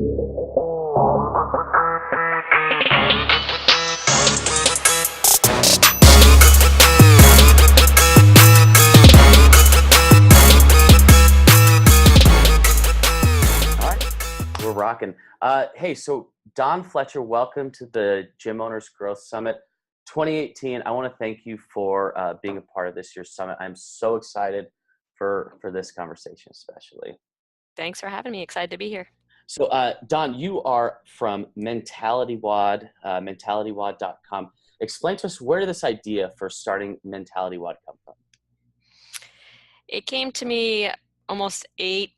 We're rocking. Hey, so Don Fletcher, welcome to the Gym Owners Growth Summit 2018. I want to thank you for being a part of this year's summit. I'm so excited for this conversation, especially. Thanks for having me. Excited to be here. So, Don, you are from MentalityWOD, mentalitywod.com. Explain to us, where did this idea for starting MentalityWOD come from? It came to me almost 8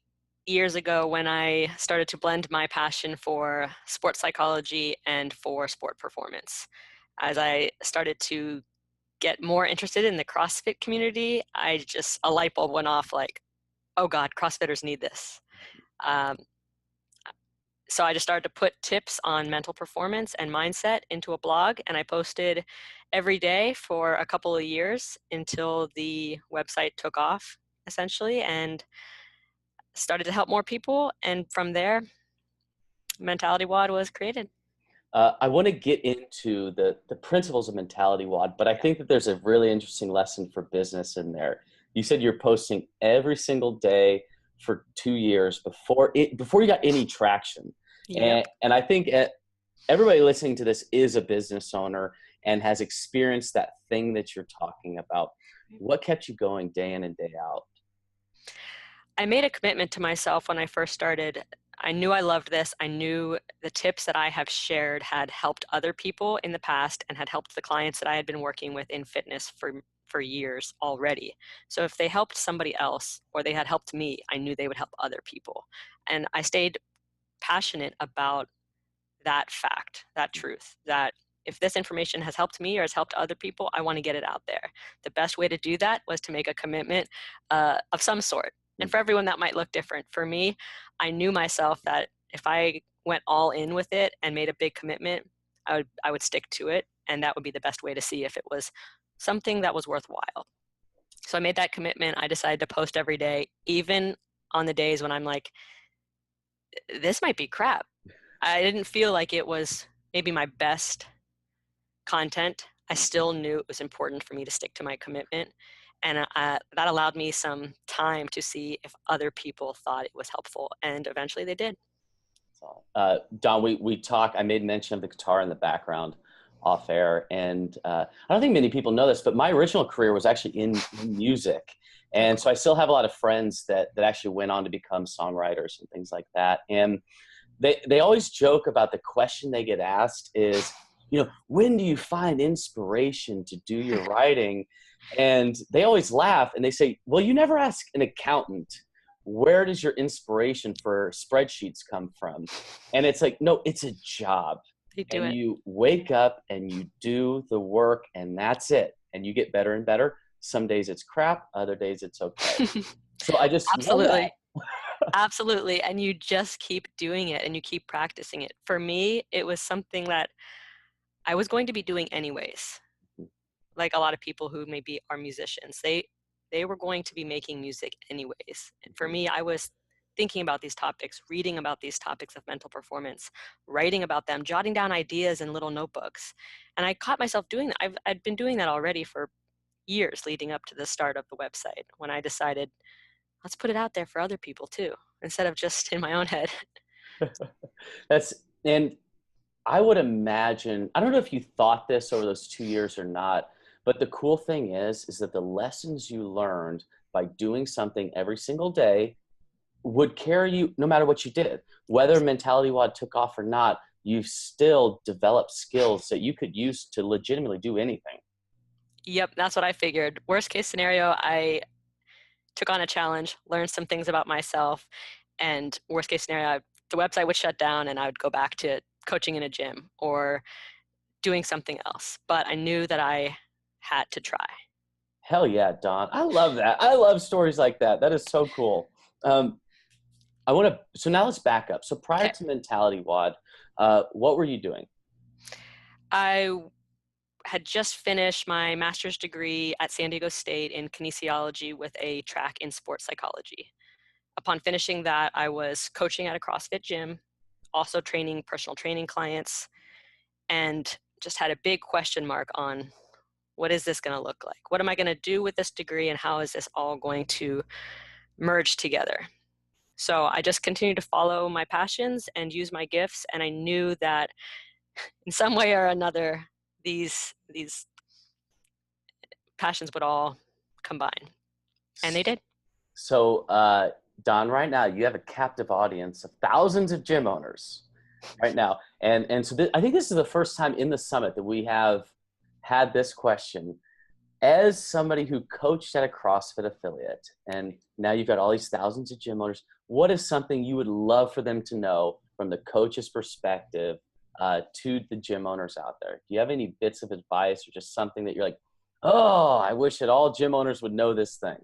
years ago when I started to blend my passion for sports psychology and for sport performance. As I started to get more interested in the CrossFit community, a light bulb went off like, oh God, CrossFitters need this. So I just started to put tips on mental performance and mindset into a blog, and I posted every day for a couple of years until the website took off, essentially, and started to help more people. And from there, Mentality WOD was created. I want to get into the principles of MentalityWOD, but I think that there's a really interesting lesson for business in there. You said you're posting every single day for 2 years before you got any traction. Yep. And I think everybody listening to this is a business owner and has experienced that thing that you're talking about. What kept you going day in and day out? I made a commitment to myself when I first started. I knew I loved this. I knew the tips that I have shared had helped other people in the past and had helped the clients that I had been working with in fitness for years already. So if they helped somebody else or they had helped me, I knew they would help other people. And I stayed passionate about that fact, that truth, that if this information has helped me or has helped other people, I want to get it out there. The best way to do that was to make a commitment of some sort. And for everyone, that might look different. For me, I knew myself that if I went all in with it and made a big commitment, I would stick to it. And that would be the best way to see if it was something that was worthwhile. So I made that commitment. I decided to post every day, even on the days when I'm like, this might be crap. I didn't feel like it was maybe my best content. I still knew it was important for me to stick to my commitment. And that allowed me some time to see if other people thought it was helpful. And eventually they did. Don, I made mention of the guitar in the background off air. And I don't think many people know this, but my original career was actually in music. And so I still have a lot of friends that actually went on to become songwriters and things like that. And they always joke about the question they get asked is, when do you find inspiration to do your writing? And they always laugh and they say, well, you never ask an accountant, where does your inspiration for spreadsheets come from? And it's like, no, it's a job. You wake up and you do the work and that's it. And you get better and better. Some days it's crap, other days it's okay. So I just Absolutely. Absolutely. And you just keep doing it and you keep practicing it. For me, it was something that I was going to be doing anyways. Like a lot of people who maybe are musicians, they were going to be making music anyways. And for me, I was thinking about these topics, reading about these topics of mental performance, writing about them, jotting down ideas in little notebooks. And I caught myself doing that. I'd been doing that already for years leading up to the start of the website when I decided, let's put it out there for other people too, instead of just in my own head. And I would imagine, I don't know if you thought this over those 2 years or not, but the cool thing is that the lessons you learned by doing something every single day would carry you no matter what you did. Whether MentalityWOD took off or not, you've still developed skills that you could use to legitimately do anything. Yep, that's what I figured. Worst case scenario, I took on a challenge, learned some things about myself, and worst case scenario, the website would shut down and I would go back to coaching in a gym or doing something else. But I knew that I had to try. Hell yeah, Don. I love that. I love stories like that. That is so cool. So now let's back up. So prior to MentalityWOD, what were you doing? I had just finished my master's degree at San Diego State in kinesiology with a track in sports psychology. Upon finishing that, I was coaching at a CrossFit gym also training personal training clients, and just had a big question mark on what is this going to look like? What am I going to do with this degree, and how is this all going to merge together? So I just continued to follow my passions and use my gifts, and I knew that in some way or another, these passions would all combine, and they did. So, Don, right now you have a captive audience of thousands of gym owners right now. And so I think this is the first time in the summit that we have had this question. As somebody who coached at a CrossFit affiliate, and now you've got all these thousands of gym owners, what is something you would love for them to know from the coach's perspective to the gym owners out there? Do you have any bits of advice or just something that you're like, oh, I wish that all gym owners would know this thing?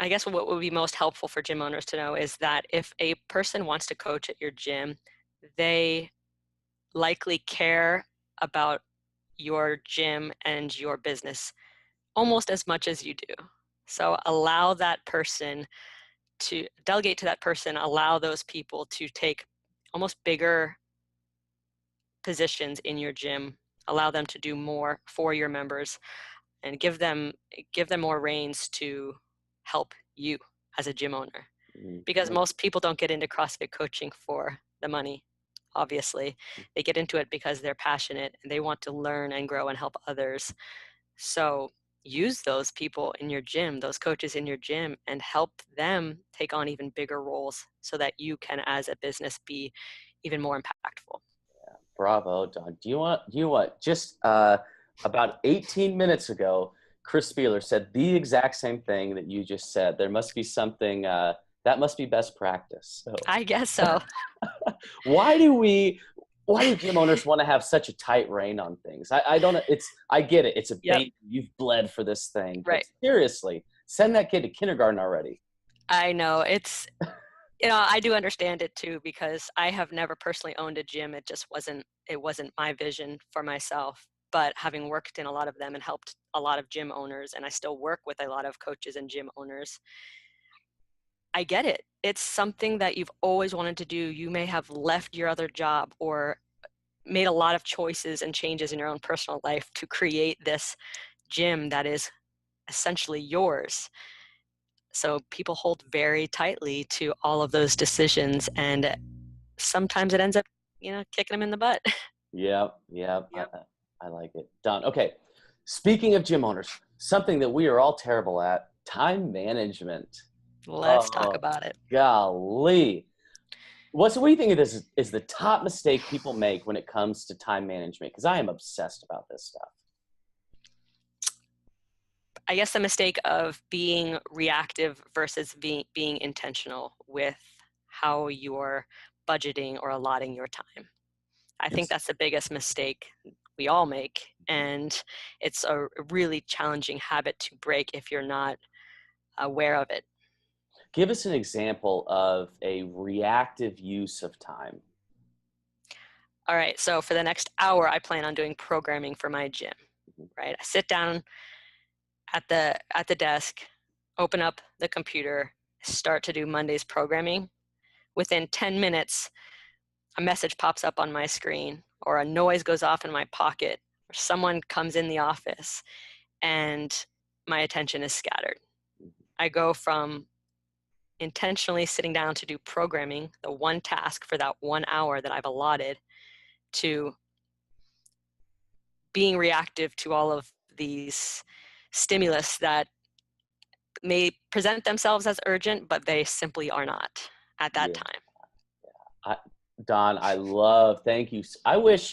I guess what would be most helpful for gym owners to know is that if a person wants to coach at your gym, they likely care about your gym and your business almost as much as you do. So allow that person to delegate to that person, allow those people to take almost bigger positions in your gym, allow them to do more for your members, and give them more reins to help you as a gym owner. Because most people don't get into CrossFit coaching for the money, obviously. They get into it because they're passionate and they want to learn and grow and help others. So use those people in your gym, those coaches in your gym, and help them take on even bigger roles so that you can, as a business, be even more impactful. Bravo, Don. Do you want just about 18 minutes ago, Chris Spieler said the exact same thing that you just said. There must be something that must be best practice. So. I guess so. Why do gym owners want to have such a tight rein on things? I don't know. I get it. It's a baby. You've bled for this thing. But right. Seriously, send that kid to kindergarten already. I know. I do understand it too, because I have never personally owned a gym. It wasn't my vision for myself. But having worked in a lot of them and helped a lot of gym owners, and I still work with a lot of coaches and gym owners, I get it. It's something that you've always wanted to do. You may have left your other job or made a lot of choices and changes in your own personal life to create this gym that is essentially yours. So people hold very tightly to all of those decisions, and sometimes it ends up, kicking them in the butt. Yeah. I like it. Don, okay. Speaking of gym owners, something that we are all terrible at, time management. Let's talk about it. Golly. What do you think of this is the top mistake people make when it comes to time management? Because I am obsessed about this stuff. I guess the mistake of being reactive versus being intentional with how you're budgeting or allotting your time. I think that's the biggest mistake we all make, and it's a really challenging habit to break if you're not aware of it. Give us an example of a reactive use of time. All right, so for the next hour, I plan on doing programming for my gym, right? I sit down at the desk, open up the computer, start to do Monday's programming. Within 10 minutes, a message pops up on my screen, or a noise goes off in my pocket, or someone comes in the office, and my attention is scattered. I go from intentionally sitting down to do programming, the one task for that 1 hour that I've allotted, to being reactive to all of these stimulus that may present themselves as urgent, but they simply are not at that time. Don, thank you. I love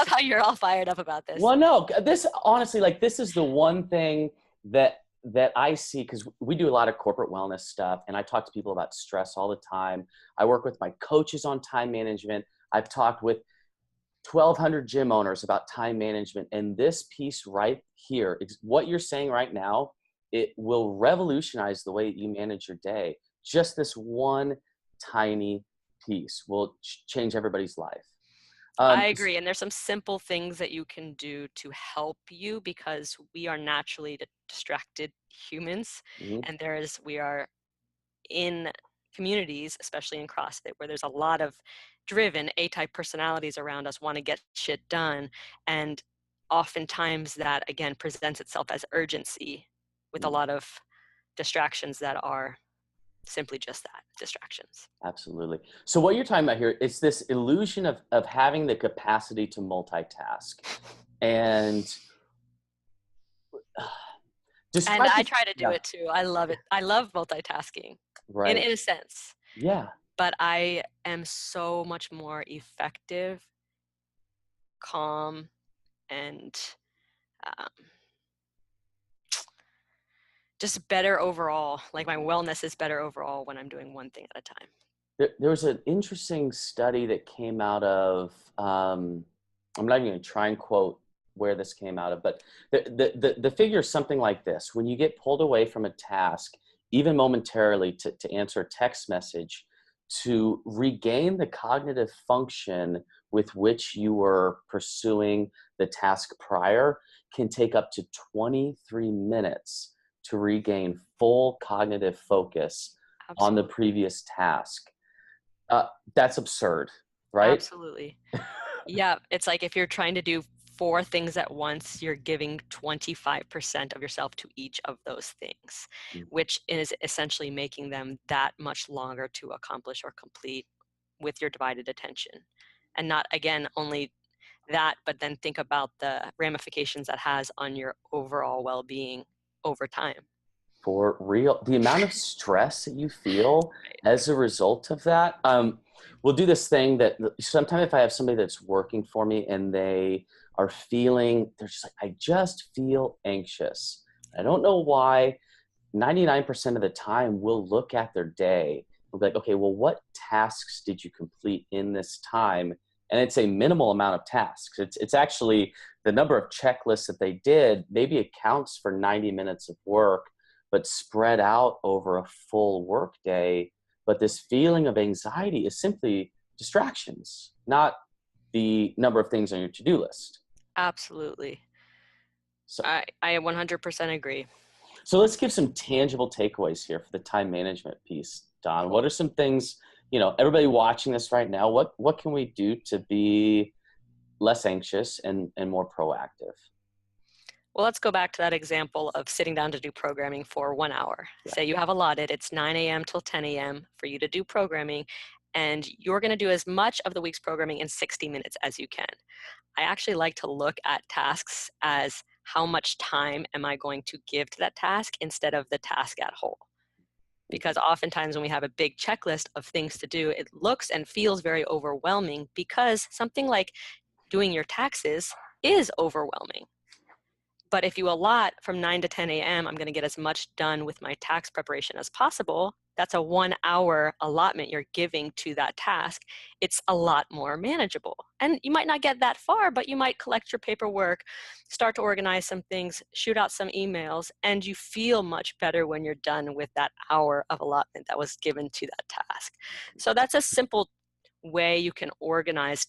how you're all fired up about this. Well, no, this honestly, this is the one thing that I see, because we do a lot of corporate wellness stuff, and I talk to people about stress all the time. I work with my coaches on time management. I've talked with 1,200 gym owners about time management, and this piece right here, what you're saying right now, it will revolutionize the way that you manage your day. Just this one tiny piece will change everybody's life. I agree. And there's some simple things that you can do to help you, because we are naturally distracted humans. Mhm. And we are in communities, especially in CrossFit, where there's a lot of driven A-type personalities around us, want to get shit done. And oftentimes that, again, presents itself as urgency with a lot of distractions that are simply just that, distractions. Absolutely. So what you're talking about here is this illusion of having the capacity to multitask. And And describe I this. try to do Yeah, it too. I love it. I love multitasking right. in a sense, Yeah. but I am so much more effective, calm, and um, just better overall. Like my wellness is better overall when I'm doing one thing at a time. There was an interesting study that came out of, I'm not even going to try and quote where this came out of, but the figure is something like this. When you get pulled away from a task, even momentarily to answer a text message, to regain the cognitive function with which you were pursuing the task prior can take up to 23 minutes to regain full cognitive focus on the Absolutely. previous task. Uh, that's absurd, right? Absolutely. Yeah. It's like if you're trying to do four things at once, you're giving 25% of yourself to each of those things, which is essentially making them that much longer to accomplish or complete with your divided attention. And not, again, only that, but then think about the ramifications that has on your overall well-being over time. For real, the amount of stress that you feel as a result of that. We'll do this thing that sometimes if I have somebody that's working for me and they are feeling, they're just like, I just feel anxious. I don't know why. 99% of the time, we'll look at their day. We'll be like, okay, well, what tasks did you complete in this time? And it's a minimal amount of tasks. It's actually the number of checklists that they did maybe accounts for 90 minutes of work, but spread out over a full work day. But this feeling of anxiety is simply distractions, not the number of things on your to-do list. Absolutely. So, I 100% agree. so let's give some tangible takeaways here for the time management piece, Don. What Cool. are some things, everybody watching this right now, what can we do to be less anxious and more proactive? Well, let's go back to that example of sitting down to do programming for 1 hour. Yeah. Say you have allotted, it's 9 a.m. till 10 a.m. for you to do programming, and you're going to do as much of the week's programming in 60 minutes as you can. I actually like to look at tasks as how much time am I going to give to that task instead of the task at whole. Because oftentimes when we have a big checklist of things to do, it looks and feels very overwhelming because something like doing your taxes is overwhelming. But if you allot from 9 to 10 a.m., I'm going to get as much done with my tax preparation as possible. That's a 1 hour allotment you're giving to that task. It's a lot more manageable. And you might not get that far, but you might collect your paperwork, start to organize some things, shoot out some emails, and you feel much better when you're done with that hour of allotment that was given to that task. So that's a simple way you can organize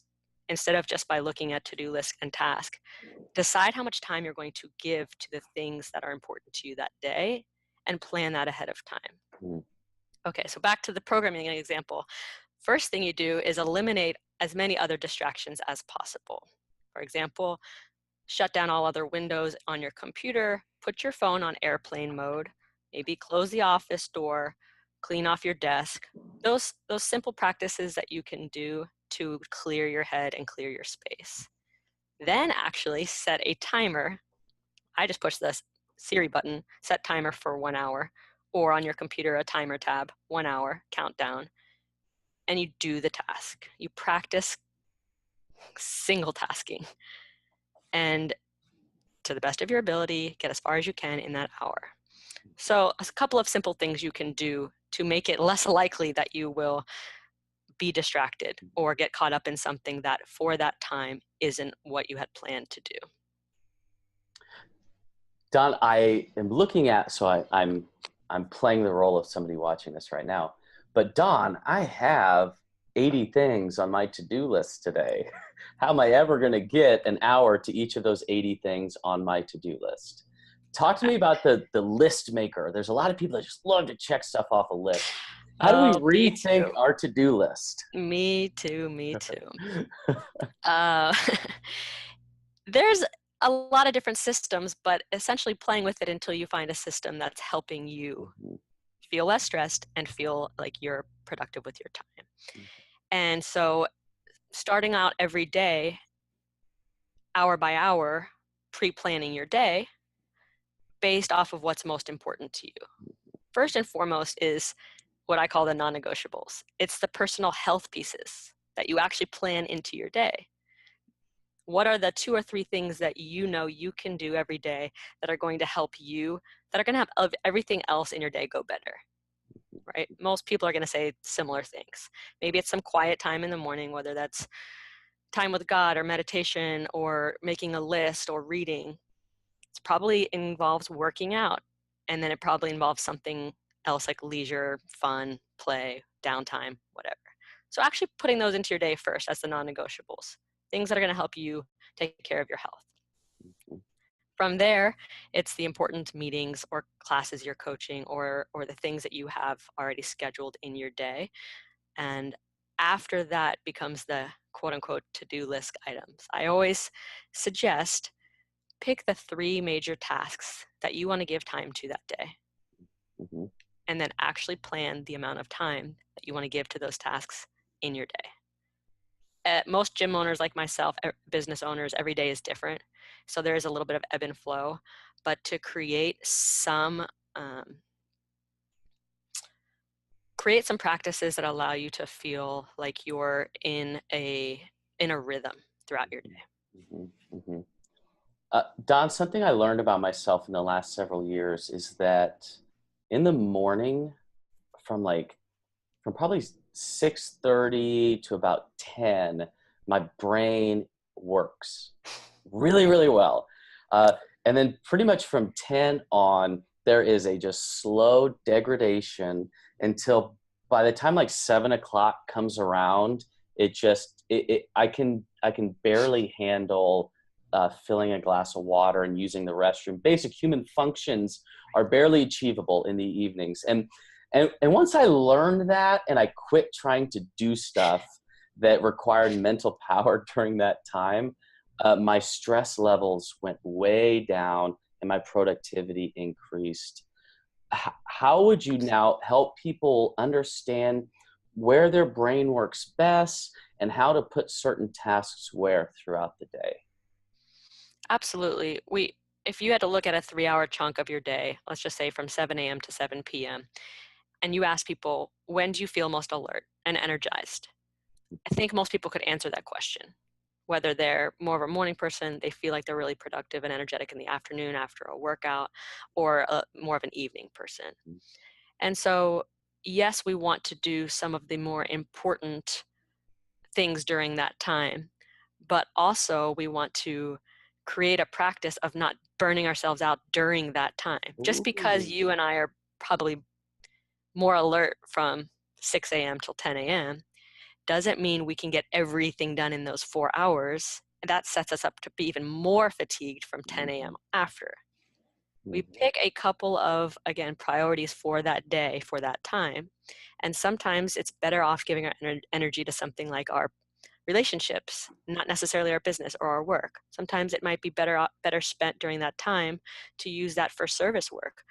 instead of just by looking at to-do lists and tasks. Decide how much time you're going to give to the things that are important to you that day and plan that ahead of time. Mm. Okay, so back to the programming example. First thing you do is eliminate as many other distractions as possible. For example, shut down all other windows on your computer, put your phone on airplane mode, maybe close the office door, clean off your desk. Those simple practices that you can do to clear your head and clear your space. Then actually set a timer. I just push the Siri button, set timer for 1 hour, or on your computer, a timer tab, 1 hour, countdown, and you do the task. You practice single tasking and to the best of your ability, get as far as you can in that hour. So a couple of simple things you can do to make it less likely that you will be distracted or get caught up in something that for that time isn't what you had planned to do. Don, I am looking at, so I'm playing the role of somebody watching this right now. But Don, I have 80 things on my to-do list today. How am I ever going to get an hour to each of those 80 things on my to-do list? Talk to me about the list maker. There's a lot of people that just love to check stuff off a list. How do we Oh, me rethink too. our to-do list? Me too. Me too. Uh, there's a lot of different systems, but essentially playing with it until you find a system that's helping you feel less stressed and feel like you're productive with your time. And so starting out every day, hour by hour, pre-planning your day based off of what's most important to you. First and foremost is what I call the non-negotiables. It's the personal health pieces that you actually plan into your day. What are the 2 or 3 things that you know you can do every day that are going to help you, that are going to have everything else in your day go better, right? Most people are going to say similar things. Maybe it's some quiet time in the morning, whether that's time with God or meditation or making a list or reading. It probably involves working out, and then it probably involves something else like leisure, fun, play, downtime, whatever. So actually putting those into your day first as the non-negotiables, things that are going to help you take care of your health. From there, it's the important meetings or classes you're coaching or the things that you have already scheduled in your day. And after that becomes the quote unquote to-do list items. I always suggest pick the 3 major tasks that you want to give time to that day. Mm-hmm. And then actually plan the amount of time that you want to give to those tasks in your day. Most gym owners like myself, business owners, every day is different. So there is a little bit of ebb and flow, but to create some practices that allow you to feel like you're in a rhythm throughout your day. Mm-hmm. Mm-hmm. Don, something I learned about myself in the last several years is that in the morning, from probably 6:30 to about 10, my brain works really, really well. And then pretty much from 10 on, there is a just slow degradation until by the time like 7 o'clock comes around, I can barely handle filling a glass of water and using the restroom. Basic human functions are barely achievable in the evenings. And once I learned that and I quit trying to do stuff that required mental power during that time, my stress levels went way down and my productivity increased. How would you now help people understand where their brain works best and how to put certain tasks where throughout the day? Absolutely. If you had to look at a 3-hour chunk of your day, let's just say from 7 a.m. to 7 p.m., and you ask people, when do you feel most alert and energized? I think most people could answer that question. Whether they're more of a morning person, they feel like they're really productive and energetic in the afternoon after a workout, or more of an evening person. And so, yes, we want to do some of the more important things during that time, but also we want to create a practice of not burning ourselves out during that time. Just because Ooh. you and I are probably more alert from 6 a.m. till 10 a.m. doesn't mean we can get everything done in those 4 hours. That sets us up to be even more fatigued from 10 a.m. after. We pick a couple of, again, priorities for that day, for that time. And sometimes it's better off giving our energy to something like our relationships, not necessarily our business or our work. Sometimes it might be better spent during that time to use that for service work,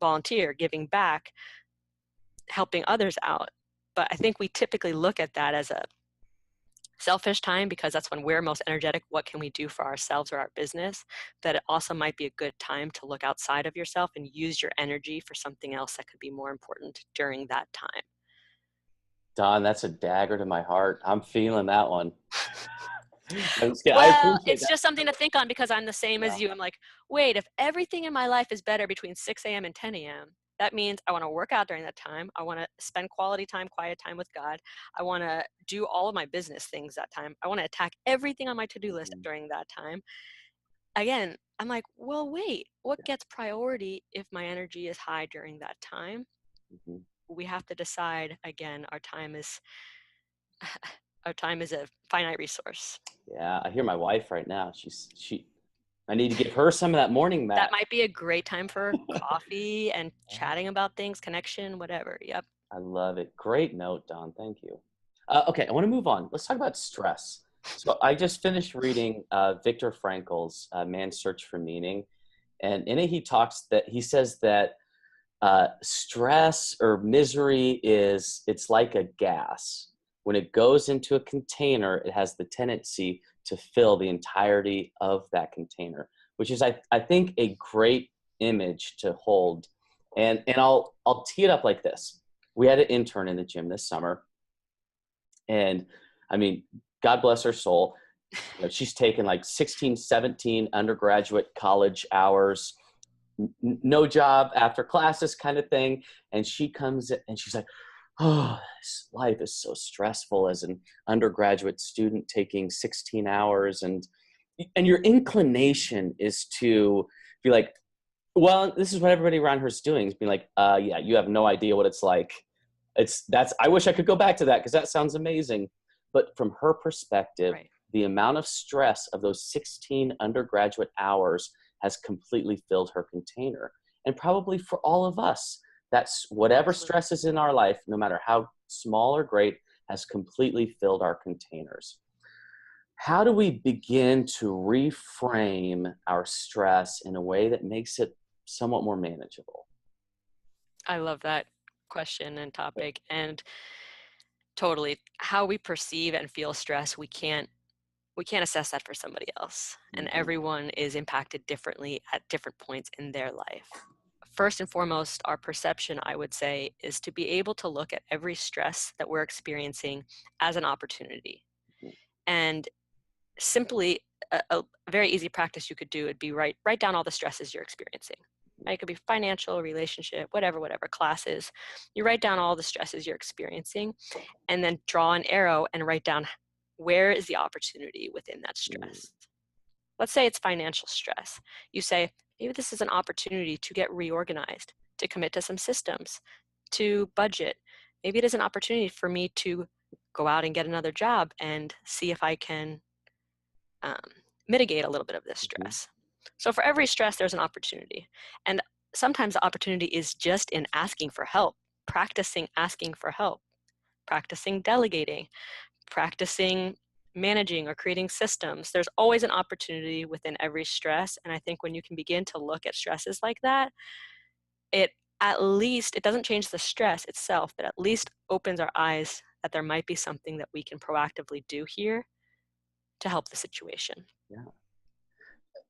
volunteer, giving back, helping others out. But I think we typically look at that as a selfish time because that's when we're most energetic. What can we do for ourselves or our business? That it also might be a good time to look outside of yourself and use your energy for something else that could be more important during that time. Don, that's a dagger to my heart. I'm feeling that one. I'm just kidding. I Well, appreciate it's that. just something to think on because I'm the same Yeah. as you. I'm like, wait, if everything in my life is better between 6 a.m. and 10 a.m., that means I want to work out during that time. I want to spend quality time, quiet time with God. I want to do all of my business things that time. I want to attack everything on my to-do list during that time. Again, I'm like, well, wait, what gets priority if my energy is high during that time? Mm-hmm. We have to decide, again, our time is Our time is a finite resource. Yeah, I hear my wife right now. I need to give her some of that morning That mat. might be a great time for coffee and chatting about things, connection, whatever. Yep. I love it. Great note, Don. Thank you. Okay, I want to move on. Let's talk about stress. So I just finished reading Viktor Frankl's Man's Search for Meaning, and in it he says that stress or misery it's like a gas. When it goes into a container, it has the tendency to fill the entirety of that container, which is I think a great image to hold. And I'll tee it up like this. We had an intern in the gym this summer, and I mean, God bless her soul. You know, she's taken like 16, 17 undergraduate college hours, no job after classes kind of thing. And she comes in and she's like, oh, this life is so stressful as an undergraduate student taking 16 hours. And your inclination is to be like, well, this is what everybody around her is doing, is being like, yeah, you have no idea what it's like. I wish I could go back to that because that sounds amazing. But from her perspective, Right. the amount of stress of those 16 undergraduate hours has completely filled her container. And probably for all of us, that's whatever Absolutely. stress is in our life, no matter how small or great, has completely filled our containers. How do we begin to reframe our stress in a way that makes it somewhat more manageable? I love that question and topic. And totally, how we perceive and feel stress, we can't assess that for somebody else. And Mhm. everyone is impacted differently at different points in their life. First and foremost, our perception, I would say, is to be able to look at every stress that we're experiencing as an opportunity. And simply, a very easy practice you could do would be write down all the stresses you're experiencing. Right? It could be financial, relationship, whatever, classes. You write down all the stresses you're experiencing and then draw an arrow and write down where is the opportunity within that stress. Let's say it's financial stress. You say, maybe this is an opportunity to get reorganized, to commit to some systems, to budget. Maybe it is an opportunity for me to go out and get another job and see if I can um, mitigate a little bit of this Mhm. stress. So for every stress, there's an opportunity. And sometimes the opportunity is just in asking for help, practicing asking for help, practicing delegating, practicing managing or creating systems. There's always an opportunity within every stress. And I think when you can begin to look at stresses like that, it it doesn't change the stress itself, but at least opens our eyes that there might be something that we can proactively do here to help the situation. Yeah.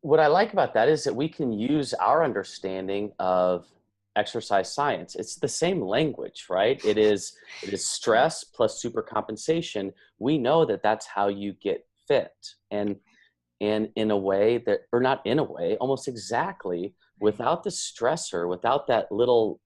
What I like about that is that we can use our understanding of exercise science. It's the same language, right? It is stress plus supercompensation. We know that that's how you get fit. And in a way that, or not in a way, almost exactly, without the stressor, without that little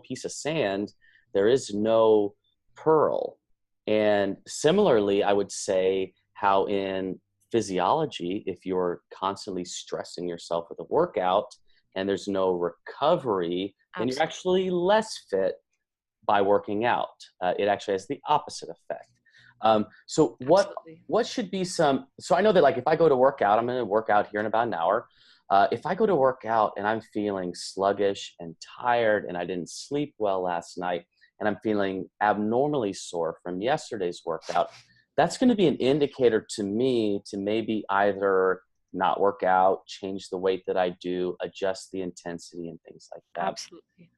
piece of sand, there is no pearl. And similarly, I would say how in physiology, if you're constantly stressing yourself with a workout and there's no recovery, then you're Absolutely. actually less fit by working out. It actually has the opposite effect. So Absolutely. what should be some? So I know that like if I go to work out, I'm going to work out here in about an hour. If I go to work out and I'm feeling sluggish and tired and I didn't sleep well last night and I'm feeling abnormally sore from yesterday's workout, that's going to be an indicator to me to maybe either not work out, change the weight that I do, adjust the intensity and things like that. Absolutely.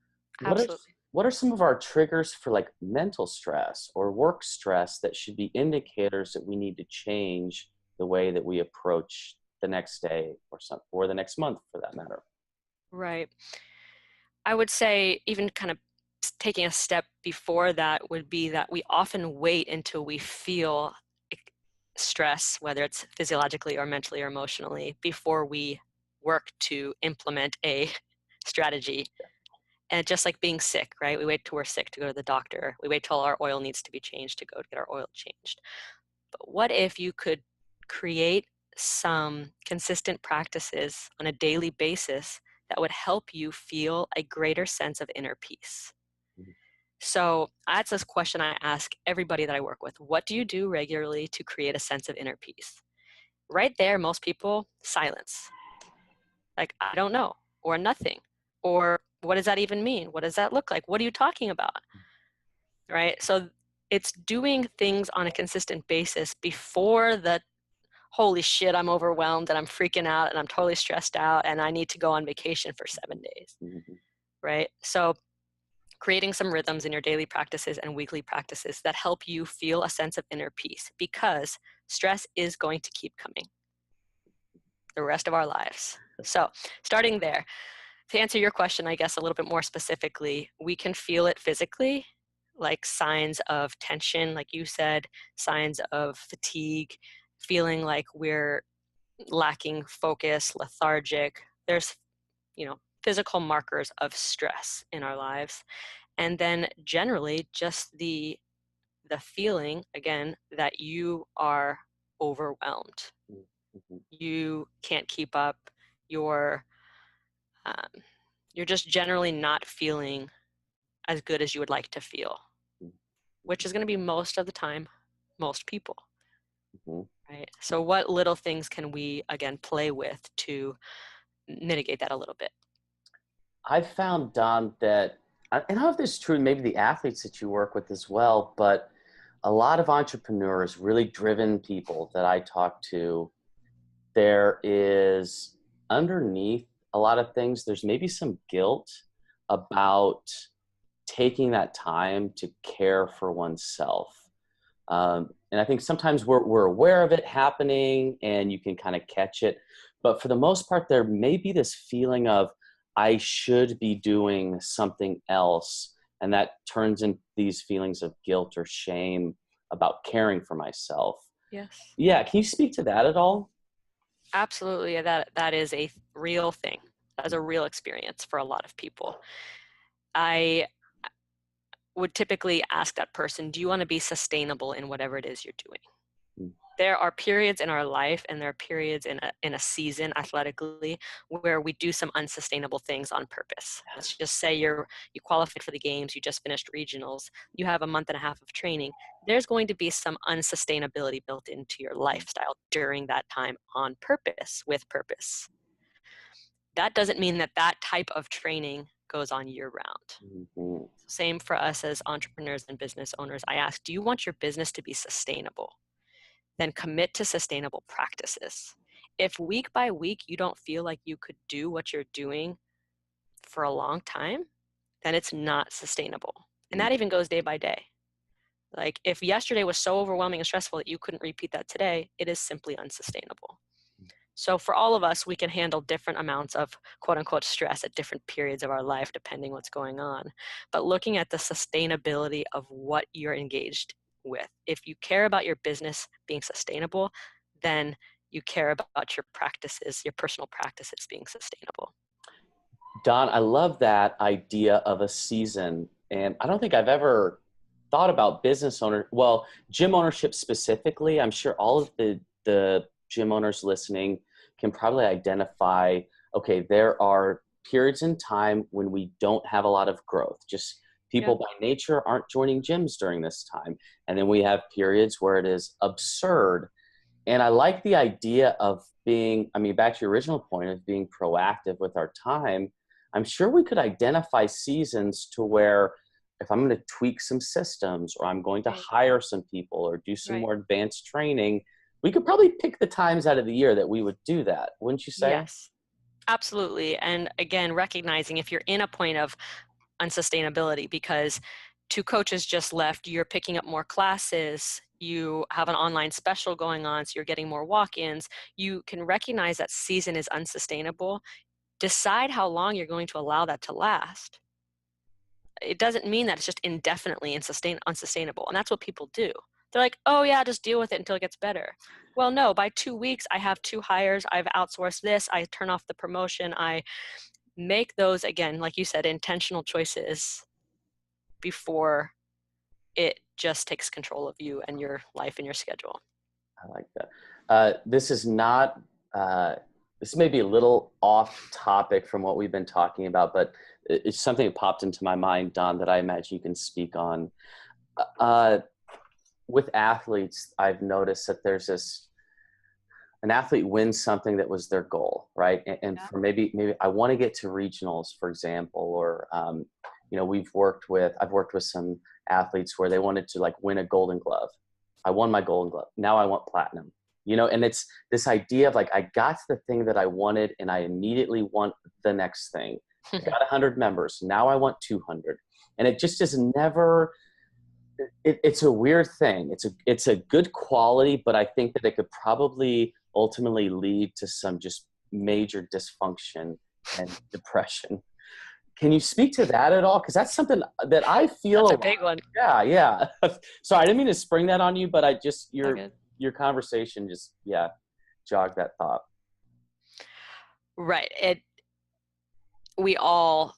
What are Absolutely. what are some of our triggers for like mental stress or work stress that should be indicators that we need to change the way that we approach the next day or the next month for that matter? Right. I would say, even kind of taking a step before that, would be that we often wait until we feel stress, whether it's physiologically or mentally or emotionally, before we work to implement a strategy. And just like being sick, right? We wait till we're sick to go to the doctor. We wait till our oil needs to be changed to go get our oil changed. But what if you could create some consistent practices on a daily basis that would help you feel a greater sense of inner peace? So that's this question I ask everybody that I work with. What do you do regularly to create a sense of inner peace? Right there, most people, silence. Like, I don't know, or nothing, or what does that even mean? What does that look like? What are you talking about? Right? So it's doing things on a consistent basis before the holy shit, I'm overwhelmed and I'm freaking out and I'm totally stressed out and I need to go on vacation for 7 days. Mm-hmm. Right? So creating some rhythms in your daily practices and weekly practices that help you feel a sense of inner peace, because stress is going to keep coming the rest of our lives. So starting there, to answer your question, I guess a little bit more specifically, we can feel it physically, like signs of tension, like you said, signs of fatigue, feeling like we're lacking focus, lethargic. There's, physical markers of stress in our lives. And then generally just the feeling, again, that you are overwhelmed. Mm-hmm. You can't keep up. You're um, you're just generally not feeling as good as you would like to feel, which is going to be most of the time, most people, Mm-hmm. right? So what little things can we, again, play with to mitigate that a little bit? I've found, Don, that, and I don't know if this is true, maybe the athletes that you work with as well, but a lot of entrepreneurs, really driven people that I talk to, there is underneath a lot of things, there's maybe some guilt about taking that time to care for oneself. And I think sometimes we're aware of it happening and you can kind of catch it. But for the most part, there may be this feeling of, I should be doing something else. And that turns into these feelings of guilt or shame about caring for myself. Yes, Yeah, can you speak to that at all? absolutely. That is a real thing. That is a real experience for a lot of people. I would typically ask that person, do you want to be sustainable in whatever it is you're doing? There are periods in our life and there are periods in a season athletically where we do some unsustainable things on purpose. Let's just say you qualified for the games, you just finished regionals, you have a month and a half of training. There's going to be some unsustainability built into your lifestyle during that time on purpose, with purpose. That doesn't mean that that type of training goes on year round. Mm-hmm. Same for us as entrepreneurs and business owners. I ask, do you want your business to be sustainable? Then commit to sustainable practices. If week by week you don't feel like you could do what you're doing for a long time, then it's not sustainable. And that even goes day by day. Like if yesterday was so overwhelming and stressful that you couldn't repeat that today, it is simply unsustainable. So for all of us, we can handle different amounts of quote unquote stress at different periods of our life, depending what's going on. But looking at the sustainability of what you're engaged with. If you care about your business being sustainable, then you care about your practices, your personal practices being sustainable. Don, I love that idea of a season. And I don't think I've ever thought about business owner, well, gym ownership specifically. I'm sure all of the gym owners listening can probably identify, okay, there are periods in time when we don't have a lot of growth. Just people Yep. by nature aren't joining gyms during this time. And then we have periods where it is absurd. And I like the idea of being, I mean, back to your original point of being proactive with our time. I'm sure we could identify seasons to where if I'm going to tweak some systems or I'm going to Right. hire some people or do some Right. more advanced training, we could probably pick the times out of the year that we would do that. Wouldn't you say? Yes, absolutely. And again, recognizing if you're in a point of unsustainability because two coaches just left, you're picking up more classes, you have an online special going on, so you're getting more walk-ins, you can recognize that season is unsustainable. Decide how long you're going to allow that to last. It doesn't mean that it's just indefinitely unsustainable. And that's what people do. They're like, oh yeah, just deal with it until it gets better. Well, no, by 2 weeks, I have 2 hires, I've outsourced this, I turn off the promotion, I make those, again, like you said, intentional choices before it just takes control of you and your life and your schedule. I like that. This is not, this may be a little off topic from what we've been talking about, but it's something that popped into my mind, Don, that I imagine you can speak on. Uh, with athletes, I've noticed that there's an athlete wins something that was their goal, right? And for maybe I want to get to regionals, for example, or you know, I've worked with some athletes where they wanted to like win a Golden Glove. I won my Golden Glove. Now I want platinum. You know, and it's this idea of like, I got the thing that I wanted and I immediately want the next thing. I got 100 members. Now I want 200. And it just is never, it's a weird thing. It's a good quality, but I think that it could probably ultimately lead to some just major dysfunction and depression. Can you speak to that at all? Because that's something that I feel. That's a big one. Yeah. Sorry, I didn't mean to spring that on you, but I just, Okay. your conversation just, jogged that thought. Right. We all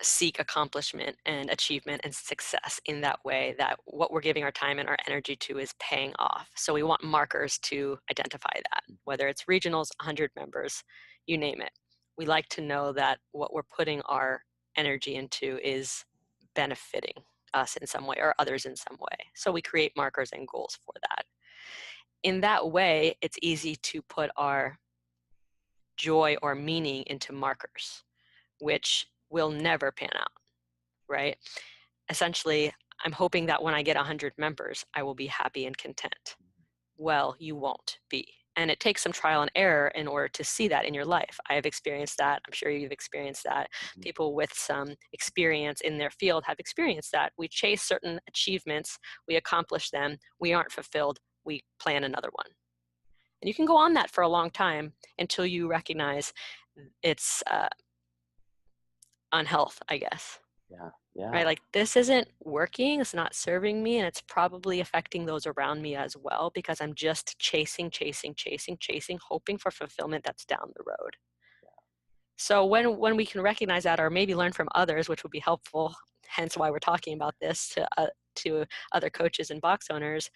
seek accomplishment and achievement and success in that way, that what we're giving our time and our energy to is paying off. So we want markers to identify that, whether it's regionals, 100 members, you name it. We like to know that what we're putting our energy into is benefiting us in some way or others in some way. So we create markers and goals for that. In that way, it's easy to put our joy or meaning into markers, which will never pan out, right? Essentially, I'm hoping that when I get 100 members, I will be happy and content. Well, you won't be. And it takes some trial and error in order to see that in your life. I have experienced that. I'm sure you've experienced that. People with some experience in their field have experienced that. We chase certain achievements, we accomplish them, we aren't fulfilled, we plan another one. And you can go on that for a long time until you recognize it's unhealth, I guess. Yeah. Right? Like, this isn't working, it's not serving me, and it's probably affecting those around me as well, because I'm just chasing, hoping for fulfillment that's down the road. So when we can recognize that, or maybe learn from others, which would be helpful, hence why we're talking about this to other coaches and box owners,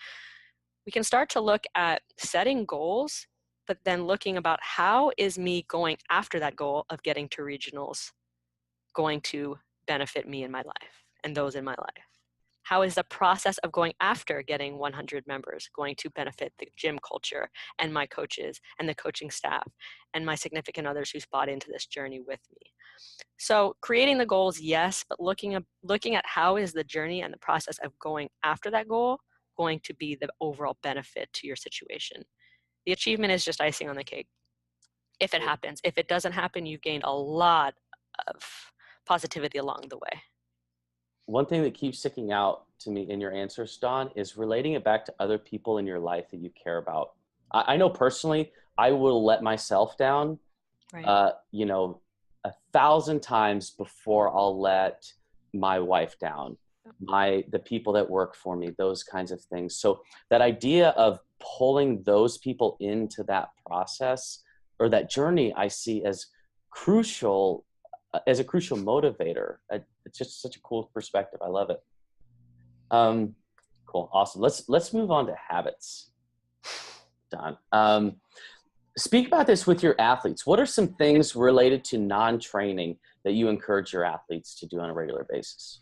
we can start to look at setting goals, but then looking about how is me going after that goal of getting to regionals going to benefit me in my life and those in my life? How is the process of going after getting 100 members going to benefit the gym culture and my coaches and the coaching staff and my significant others who's bought into this journey with me? So creating the goals, yes, but looking at how is the journey and the process of going after that goal going to be the overall benefit to your situation. The achievement is just icing on the cake. If it happens. If it doesn't happen, you've gained a lot of positivity along the way. One thing that keeps sticking out to me in your answers, Don, is relating it back to other people in your life that you care about. I know personally, I will let myself down, Right. 1,000 times before I'll let my wife down, the people that work for me, those kinds of things. So that idea of pulling those people into that process or that journey, I see as crucial, as a crucial motivator. It's just such a cool perspective. I love it. Cool. Awesome. Let's move on to habits, Don. Speak about this with your athletes. What are some things related to non-training that you encourage your athletes to do on a regular basis?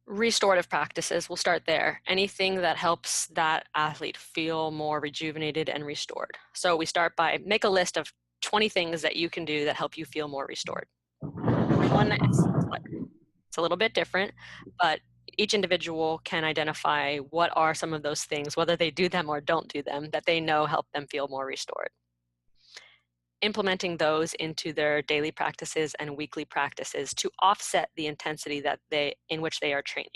Restorative practices, we'll start there. Anything that helps that athlete feel more rejuvenated and restored. So we start by make a list of 20 things that you can do that help you feel more restored. Everyone, it's a little bit different, but each individual can identify what are some of those things, whether they do them or don't do them, that they know help them feel more restored. Implementing those into their daily practices and weekly practices to offset the intensity in which they are training.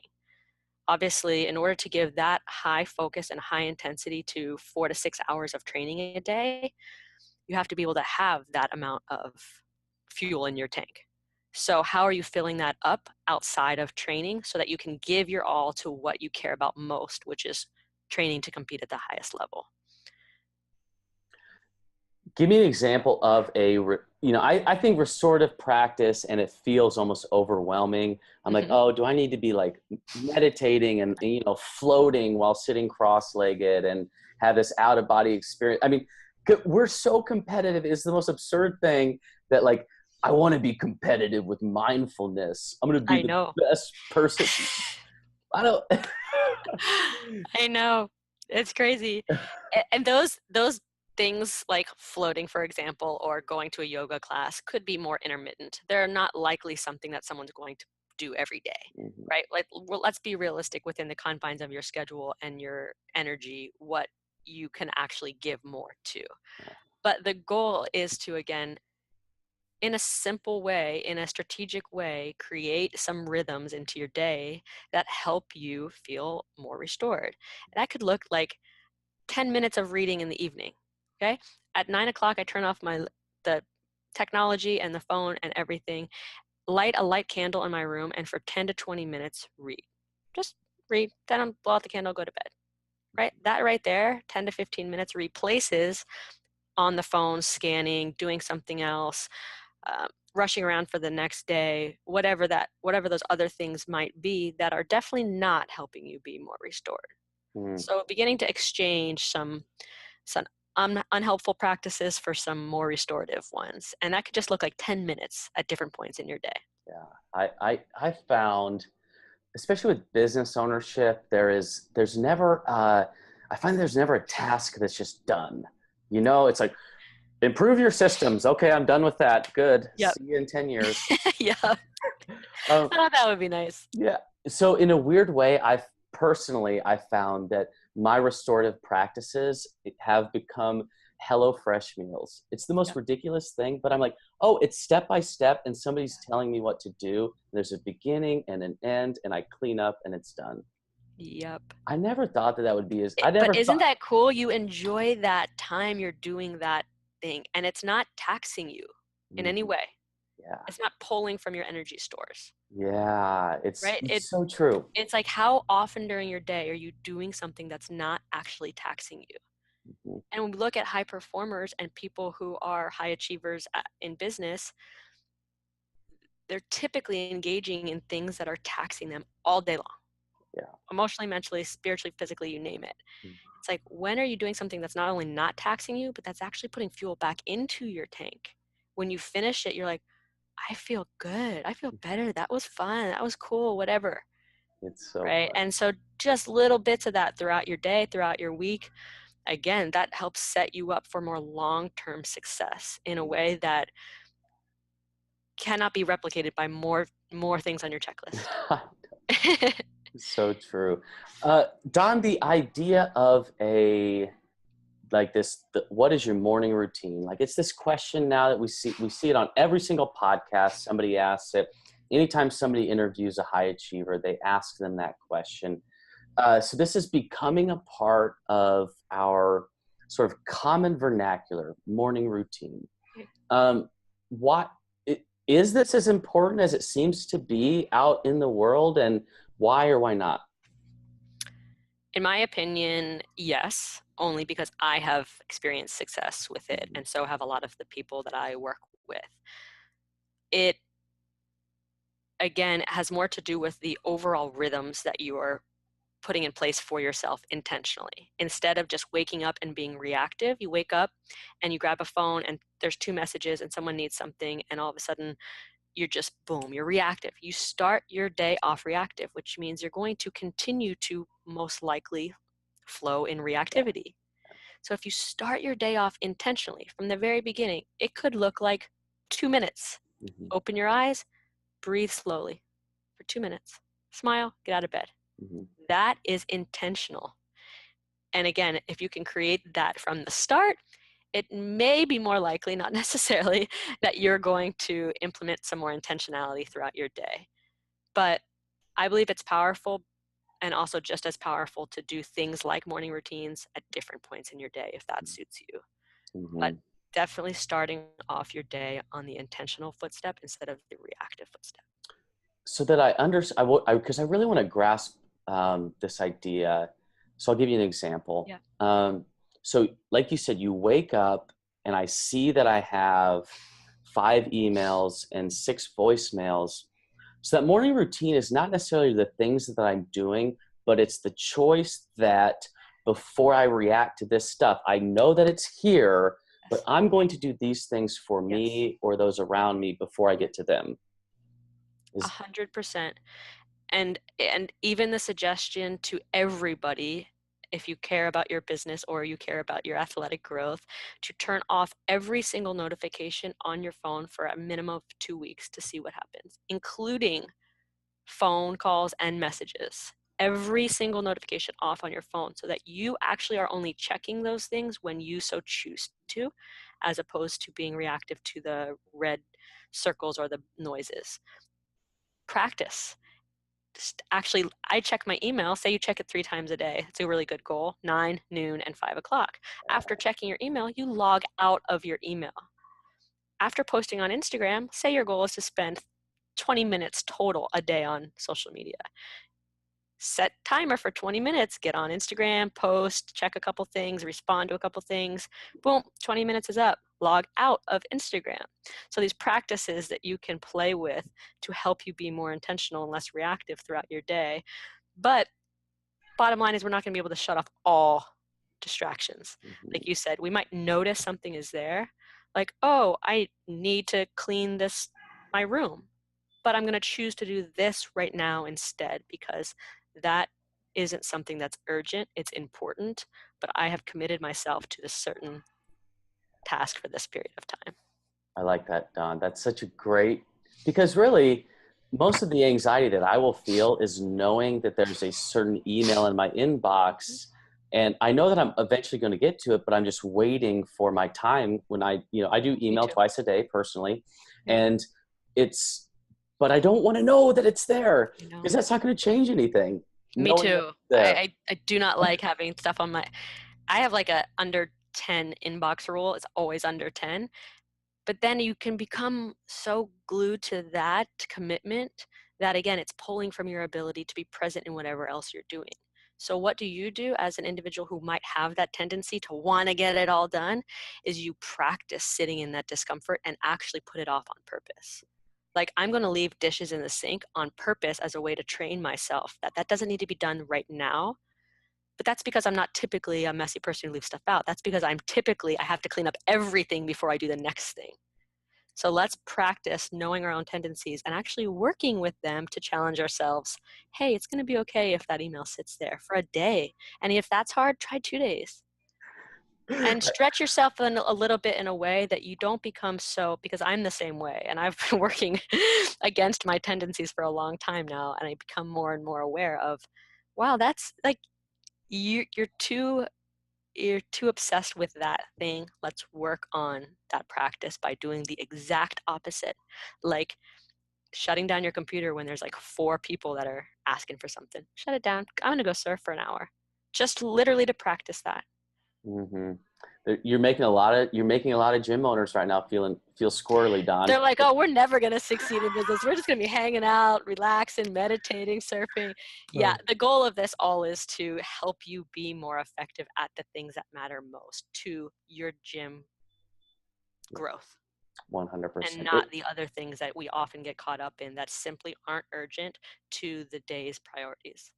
Obviously, in order to give that high focus and high intensity to 4 to 6 hours of training a day, you have to be able to have that amount of fuel in your tank. So how are you filling that up outside of training so that you can give your all to what you care about most, which is training to compete at the highest level? Give me an example of I think restorative practice and it feels almost overwhelming. I'm like, oh, do I need to be like meditating and floating while sitting cross-legged and have this out of body experience? I mean, we're so competitive. It's the most absurd thing that like I want to be competitive with mindfulness. I'm going to be I the know. best person. I don't. I know. It's crazy. And those things like floating, for example, or going to a yoga class could be more intermittent. They're not likely something that someone's going to do every day, Mhm. right? Like, well, let's be realistic within the confines of your schedule and your energy, what you can actually give more to. But the goal is to, again, in a simple way, in a strategic way, create some rhythms into your day that help you feel more restored. That could look like 10 minutes of reading in the evening. Okay. At 9 o'clock, I turn off the technology and the phone and everything, light a light candle in my room, and for 10 to 20 minutes, read. Just read, then blow out the candle, go to bed. Right? That right there, 10 to 15 minutes replaces on the phone, scanning, doing something else, uh, rushing around for the next day, whatever those other things might be that are definitely not helping you be more restored. Mhm. So beginning to exchange some unhelpful practices for some more restorative ones, and that could just look like 10 minutes at different points in your day. Yeah, I found, especially with business ownership, there's never I find there's never a task that's just done. You know, it's like improve your systems. Okay, I'm done with that. Good. Yep. See you in 10 years. Yeah. I Um, thought that would be nice. yeah. So in a weird way, I found that my restorative practices have become HelloFresh meals. It's the most Yep. ridiculous thing, but I'm like, oh, it's step by step, and somebody's telling me what to do. There's a beginning and an end, and I clean up, and it's done. Yep. I never thought that would be as. I But never isn't thought. that cool? You enjoy that time you're doing that thing, and it's not taxing you in any Mhm. way. Yeah, It's not pulling from your energy stores, yeah, right? it's so true. It's like, how often during your day are you doing something that's not actually taxing you? Mhm. And when we look at high performers and people who are high achievers in business, they're typically engaging in things that are taxing them all day long, Yeah. emotionally, mentally, spiritually, physically, you name it. It's like, when are you doing something that's not only not taxing you, but that's actually putting fuel back into your tank? When you finish it, you're like, I feel good. I feel better. That was fun. That was cool, whatever. It's so Right. fun. And so just little bits of that throughout your day, throughout your week, again, that helps set you up for more long-term success in a way that cannot be replicated by more things on your checklist. So true. Don, the idea of what is your morning routine? Like, it's this question now that we see it on every single podcast. Somebody asks it. Anytime somebody interviews a high achiever, they ask them that question. So this is becoming a part of our sort of common vernacular morning routine. What is this as important as it seems to be out in the world, and why or why not? In my opinion, yes, only because I have experienced success with it, and so have a lot of the people that I work with. It, again, has more to do with the overall rhythms that you are putting in place for yourself intentionally. Instead of just waking up and being reactive, you wake up and you grab a phone and there's two messages and someone needs something, and all of a sudden you're just boom, you're reactive. You start your day off reactive, which means you're going to continue to most likely flow in reactivity. So if you start your day off intentionally from the very beginning, it could look like 2 minutes. Mm-hmm. Open your eyes, breathe slowly for 2 minutes, smile, get out of bed. Mm-hmm. That is intentional. And again, if you can create that from the start, it may be more likely, not necessarily, that you're going to implement some more intentionality throughout your day. But I believe it's powerful, and also just as powerful to do things like morning routines at different points in your day if that suits you. But Mm-hmm. definitely starting off your day on the intentional footstep instead of the reactive footstep. So that I understand, because I really want to grasp this idea. So I'll give you an example. Yeah. So, like you said, you wake up and I see that I have 5 emails and 6 voicemails. So that morning routine is not necessarily the things that I'm doing, but it's the choice that before I react to this stuff, I know that it's here, but I'm going to do these things for Yes. me or those around me before I get to them. Is 100%. And even the suggestion to everybody, if you care about your business or you care about your athletic growth, to turn off every single notification on your phone for a minimum of 2 weeks to see what happens, including phone calls and messages. Every single notification off on your phone so that you actually are only checking those things when you so choose to, as opposed to being reactive to the red circles or the noises. Practice. Just actually, I check my email. Say you check it 3 times a day. It's a really good goal: 9, noon, and 5 o'clock. After checking your email, you log out of your email. After posting on Instagram, say your goal is to spend 20 minutes total a day on social media. Set timer for 20 minutes, get on Instagram, post, check a couple things, respond to a couple things. Boom, 20 minutes is up. Log out of Instagram. So these practices that you can play with to help you be more intentional and less reactive throughout your day. But bottom line is we're not going to be able to shut off all distractions. Like you said, we might notice something is there, like, oh, I need to clean my room, but I'm going to choose to do this right now instead, because that isn't something that's urgent. It's important, but I have committed myself to this certain task for this period of time. I like that, Don. That's such a great, because really, most of the anxiety that I will feel is knowing that there's a certain email in my inbox, and I know that I'm eventually going to get to it, but I'm just waiting for my time when I do Me email too. twice a day personally, Yep. and it's, but I don't want to know that it's there You know. because that's not going to change anything. Me Knowing that too. it's there. I do not like having stuff on my. I have like a under 10 inbox rule. It's always under 10. But then you can become so glued to that commitment that, again, it's pulling from your ability to be present in whatever else you're doing. So what do you do as an individual who might have that tendency to want to get it all done? Is you practice sitting in that discomfort and actually put it off on purpose. Like, I'm going to leave dishes in the sink on purpose as a way to train myself that that doesn't need to be done right now. But that's because I'm not typically a messy person who leaves stuff out. That's because I have to clean up everything before I do the next thing. So let's practice knowing our own tendencies and actually working with them to challenge ourselves. Hey, it's going to be okay if that email sits there for a day. And if that's hard, try 2 days. And stretch yourself in a little bit in a way that you don't become so, because I'm the same way. And I've been working against my tendencies for a long time now. And I become more and more aware of, wow, that's like, you're too obsessed with that thing. Let's work on that practice by doing the exact opposite. Like shutting down your computer when there's like 4 people that are asking for something. Shut it down. I'm going to go surf for an hour. Just literally to practice that. Mm-hmm. You're making a lot of gym owners right now feel squirrely, Don. They're like, oh, we're never going to succeed in business. We're just going to be hanging out, relaxing, meditating, surfing. Yeah, the goal of this all is to help you be more effective at the things that matter most to your gym growth. And 100%. not the other things that we often get caught up in that simply aren't urgent to the day's priorities.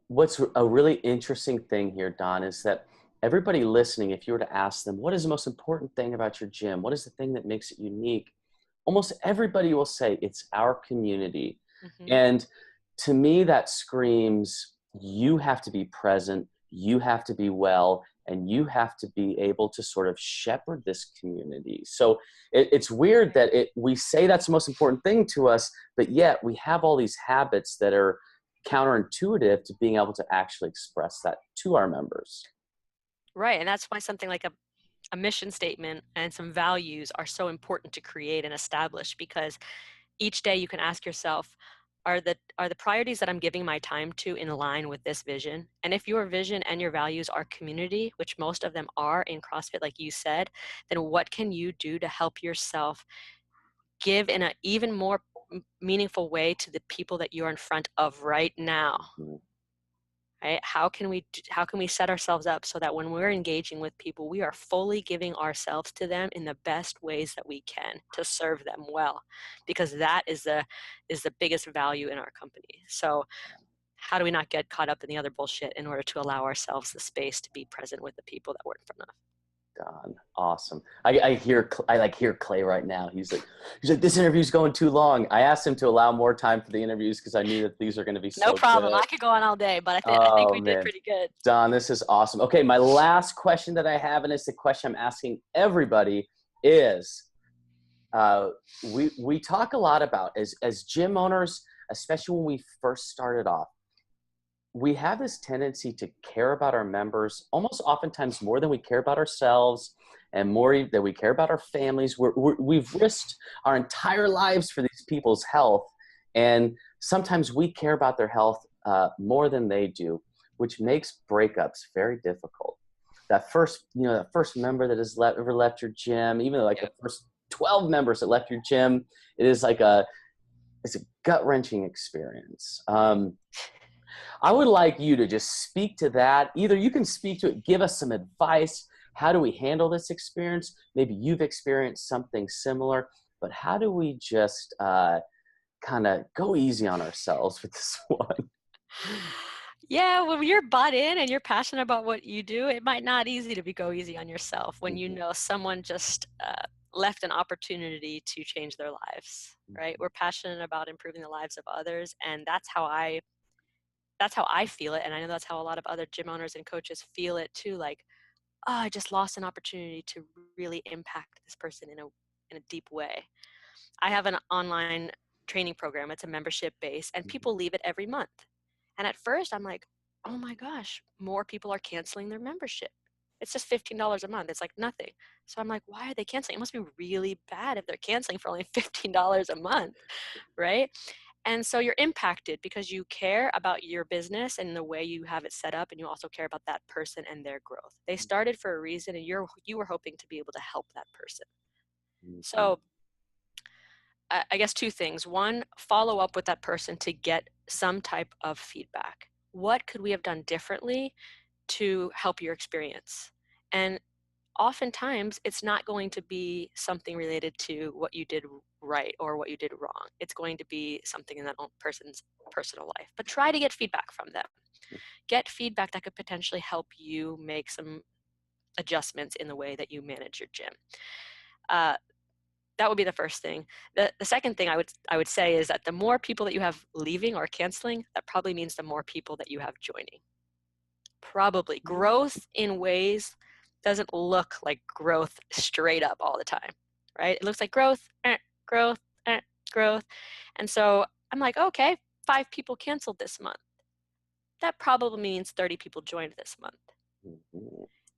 What's a really interesting thing here, Don, is that everybody listening, if you were to ask them, what is the most important thing about your gym? What is the thing that makes it unique? Almost everybody will say it's our community. Mm-hmm. And to me, that screams you have to be present, you have to be well, and you have to be able to sort of shepherd this community. So it's weird that we say that's the most important thing to us, but yet we have all these habits that are counterintuitive to being able to actually express that to our members. Right. And that's why something like a mission statement and some values are so important to create and establish, because each day you can ask yourself, are the priorities that I'm giving my time to in line with this vision? And if your vision and your values are community, which most of them are in CrossFit, like you said, then what can you do to help yourself give in an even more meaningful way to the people that you're in front of right now? Mhm. Right? How can we set ourselves up so that when we're engaging with people, we are fully giving ourselves to them in the best ways that we can to serve them well, because that is the biggest value in our company. So how do we not get caught up in the other bullshit in order to allow ourselves the space to be present with the people that we're in front of? Don, awesome. I hear Clay right now. He's like, this interview's going too long. I asked him to allow more time for the interviews because I knew that these are going to be No so problem. good. I could go on all day, but I think Oh we did man, pretty good. Don, this is awesome. Okay, my last question that I have, and it's the question I'm asking everybody, is we talk a lot about as gym owners, especially when we first started off, we have this tendency to care about our members almost oftentimes more than we care about ourselves, and more than we care about our families. We've risked our entire lives for these people's health, and sometimes we care about their health more than they do, which makes breakups very difficult. That first member that has ever left your gym, even like the first 12 members that left your gym, it's a gut-wrenching experience. I would like you to just speak to that. Either you can speak to it, give us some advice. How do we handle this experience? Maybe you've experienced something similar, but how do we just kind of go easy on ourselves with this one? Yeah, when you're bought in and you're passionate about what you do, it might not easy to go easy on yourself when you know someone just left an opportunity to change their lives, right? We're passionate about improving the lives of others, and that's how I feel it, and I know that's how a lot of other gym owners and coaches feel it too. Like, oh, I just lost an opportunity to really impact this person in a deep way. I have an online training program. It's a membership base, and people leave it every month. And at first, I'm like, oh my gosh, more people are canceling their membership. It's just $15 a month. It's like nothing. So I'm like, why are they canceling? It must be really bad if they're canceling for only $15 a month, right? And so you're impacted because you care about your business and the way you have it set up, and you also care about that person and their growth. They started for a reason, and you were hoping to be able to help that person. So I guess two things. One, follow up with that person to get some type of feedback. What could we have done differently to help your experience? And oftentimes it's not going to be something related to what you did right or what you did wrong. It's going to be something in that person's personal life. But try to get feedback from them. Get feedback that could potentially help you make some adjustments in the way that you manage your gym. That would be the first thing. The second thing I would say is that the more people that you have leaving or canceling, that probably means the more people that you have joining. Probably growth in ways doesn't look like growth straight up all the time, right? It looks like growth, growth, growth. And so I'm like, okay, 5 people canceled this month. That probably means 30 people joined this month.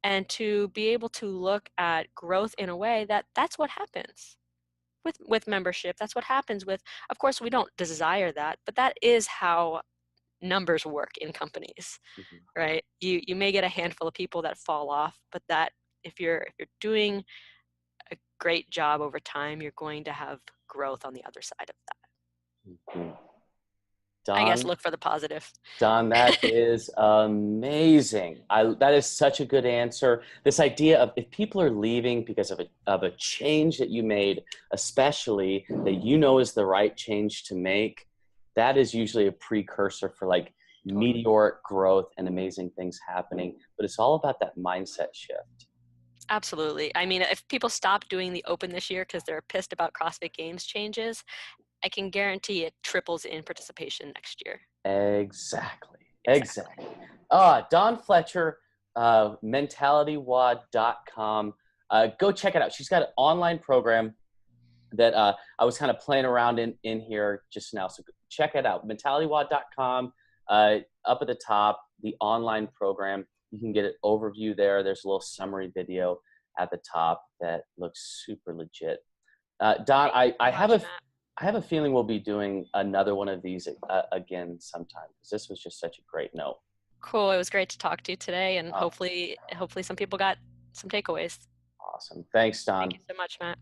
And to be able to look at growth in a way that's what happens with membership. That's what happens with, of course, we don't desire that, but that is how numbers work in companies, right? You may get a handful of people that fall off, but that if you're doing a great job over time, you're going to have growth on the other side of that. I guess look for the positive. Don, that is amazing. That is such a good answer. This idea of if people are leaving because of a change that you made, especially that you know is the right change to make, that is usually a precursor for like meteoric growth and amazing things happening. But it's all about that mindset shift. Absolutely. I mean, if people stop doing the open this year because they're pissed about CrossFit Games changes, I can guarantee it triples in participation next year. Exactly. Dawn Fletcher, mentalitywod.com. Go check it out. She's got an online program that I was kind of playing around in here just now. So check it out. mentalitywod.com. Up at the top, the online program. You can get an overview there. There's a little summary video at the top that looks super legit. Don, I have a feeling we'll be doing another one of these again sometime, because this was just such a great note. Cool. It was great to talk to you today, and hopefully some people got some takeaways. Awesome. Thanks, Don. Thank you so much, Matt.